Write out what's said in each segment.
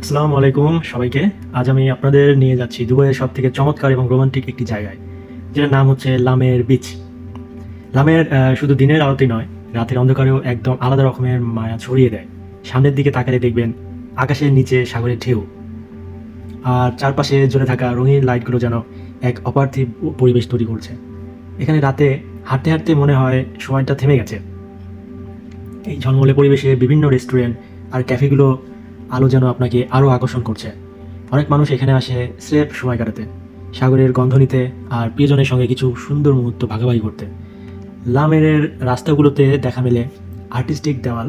আসসালামু আলাইকুম সবাইকে। আজ আমি আপনাদের নিয়ে যাচ্ছি দুবাইয়ের সব থেকে চমৎকার এবং রোমান্টিক একটি জায়গায়, যেটার নাম হচ্ছে লামের বিচ। লামের শুধু দিনের আলোতেই নয়, রাতের অন্ধকারেও একদম আলাদা রকমের মায়া ছড়িয়ে দেয়। সামনের দিকে তাকালে দেখবেন আকাশের নিচে সাগরের ঢেউ, আর চারপাশে জ্বলে থাকা রঙিন লাইটগুলো যেন এক অপার্থিব পরিবেশ তৈরি করছে। এখানে রাতে হাঁটতে হাঁটতে মনে হয় সময়টা থেমে গেছে। এই ঝলমলে পরিবেশে বিভিন্ন রেস্টুরেন্ট আর ক্যাফেগুলো আলো যেন আপনাকে আরও আকর্ষণ করছে। অনেক মানুষ এখানে আসে স্রেফ সময় কাটাতে, সাগরের গন্ধ নিতে আর প্রিয়জনের সঙ্গে কিছু সুন্দর মুহূর্ত ভাগাভাগি করতে। লামেরের রাস্তাগুলোতে দেখা মেলে আর্টিস্টিক দেওয়াল,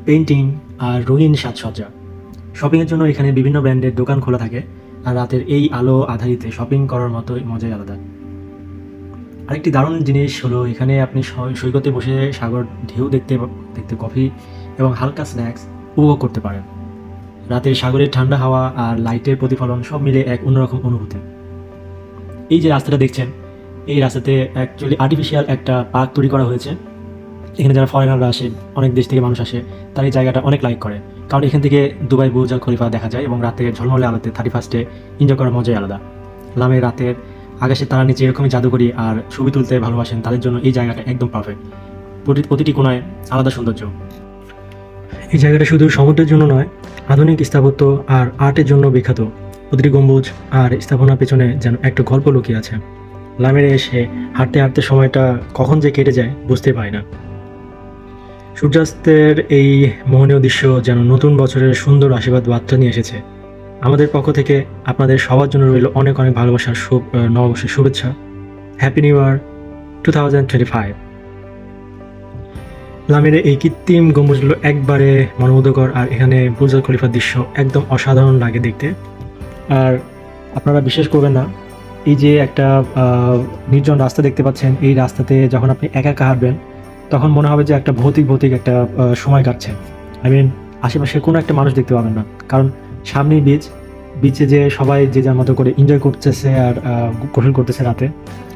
পেইন্টিং আর রঙিন সাজসজ্জা। শপিংয়ের জন্য এখানে বিভিন্ন ব্র্যান্ডের দোকান খোলা থাকে, আর রাতের এই আলো আধারিতে শপিং করার মতো মজাই আলাদা। আরেকটি দারুণ জিনিস হলো এখানে আপনি সৈকতে বসে সাগর ঢেউ দেখতে দেখতে কফি এবং হালকা স্ন্যাক্স উপভোগ করতে পারেন। রাতের সাগরের ঠান্ডা হাওয়া আর লাইটের প্রতিফলন সব মিলে এক অন্যরকম অনুভূতি। এই যে রাস্তাটা দেখছেন, এই রাস্তাতে অ্যাকচুয়ালি আর্টিফিশিয়াল একটা পার্ক তৈরি করা হয়েছে। এখানে যারা ফরেনাররা আসে, অনেক দেশ থেকে মানুষ আসে, তারা এই জায়গাটা অনেক লাইক করে, কারণ এখান থেকে দুবাই বুর্জ আল খলিফা দেখা যায় এবং রাতের ঝলমলে আলোতে 31-এ এনজয় করার মজাই আলাদা। লামের রাতের আকাশের তারা নিচে এরকমই জাদুকরি আর ছবি তুলতে ভালোবাসেন, তাদের জন্য এই জায়গাটা একদম পারফেক্ট। প্রতিটি কোণায় আলাদা সৌন্দর্য। এই জায়গাটা শুধু সমুদ্রের জন্য নয়, আধুনিক স্থাপত্য আর আর্টের জন্য বিখ্যাত। প্রতিটি গম্বুজ আর স্থাপনার পেছনে যেন একটা গল্প লুকিয়ে আছে। লামেরে এসে হাঁটতে হাঁটতে সময়টা কখন যে কেটে যায় বুঝতে পারি না। সূর্যাস্তের এই মোহনীয় দৃশ্য যেন নতুন বছরের সুন্দর আশীর্বাদ বার্তা নিয়ে এসেছে। আমাদের পক্ষ থেকে আপনাদের সবার জন্য রইল অনেক অনেক ভালোবাসার নববর্ষের শুভেচ্ছা। Happy new year 2025। লামের এই কৃত্রিম গম্বুজগুলো একবারে মনোমুগ্ধকর, আর এখানে বুর্জ আল খলিফার দৃশ্য একদম অসাধারণ লাগে দেখতে। আর আপনারা বিশ্বাস করবেন না, এই যে একটা নির্জন রাস্তা দেখতে পাচ্ছেন, এই রাস্তাতে যখন আপনি একা একা হাঁটবেন তখন মনে হবে যে একটা ভৌতিক একটা সময় কাটছে। আশেপাশে কোনো একটা মানুষ দেখতে পাবেন না, কারণ সামনেই বিচে যে সবাই যে যার মতো করে এনজয় করতেছে আর গোসল করতেছে রাতে।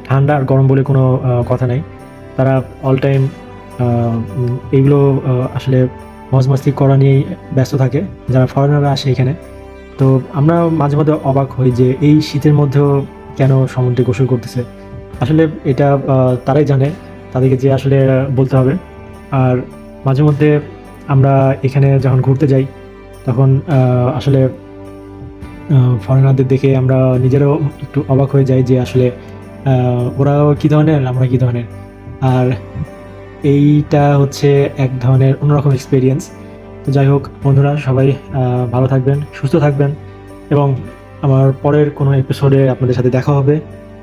ঠান্ডা আর গরম বলে কোনো কথা নেই, তারা অল টাইম এইগুলো আসলে মজমস্তি করা নিয়েই ব্যস্ত থাকে যারা ফরেনাররা আসে এখানে। তো আমরা মাঝে মধ্যে অবাক হই যে এই শীতের মধ্যেও কেন সমুদ্রে গোসল করতেছে। আসলে এটা তারাই জানে, তাদেরকে যে আসলে বলতে হবে। আর মাঝে মধ্যে আমরা এখানে যখন ঘুরতে যাই তখন আসলে ফরেনারদের দেখে আমরা নিজেরাও একটু অবাক হয়ে যাই যে আসলে ওরাও কী ধরনের, আমরা কী ধরনের। আর এইটা হচ্ছে এক ধরনের অন্যরকম এক্সপিরিয়েন্স। তো যাই হোক বন্ধুরা, সবাই ভালো থাকবেন, সুস্থ থাকবেন, এবং আমার পরের কোনো এপিসোডে আপনাদের সাথে দেখা হবে।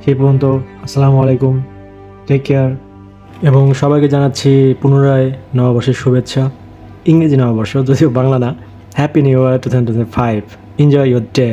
সেই পর্যন্ত আসসালামু আলাইকুম, টেক কেয়ার, এবং সবাইকে জানাচ্ছি পুনরায় নববর্ষের শুভেচ্ছা। ইংরেজি নববর্ষ, যদিও বাংলা না। Happy new year 2025। Enjoy your day.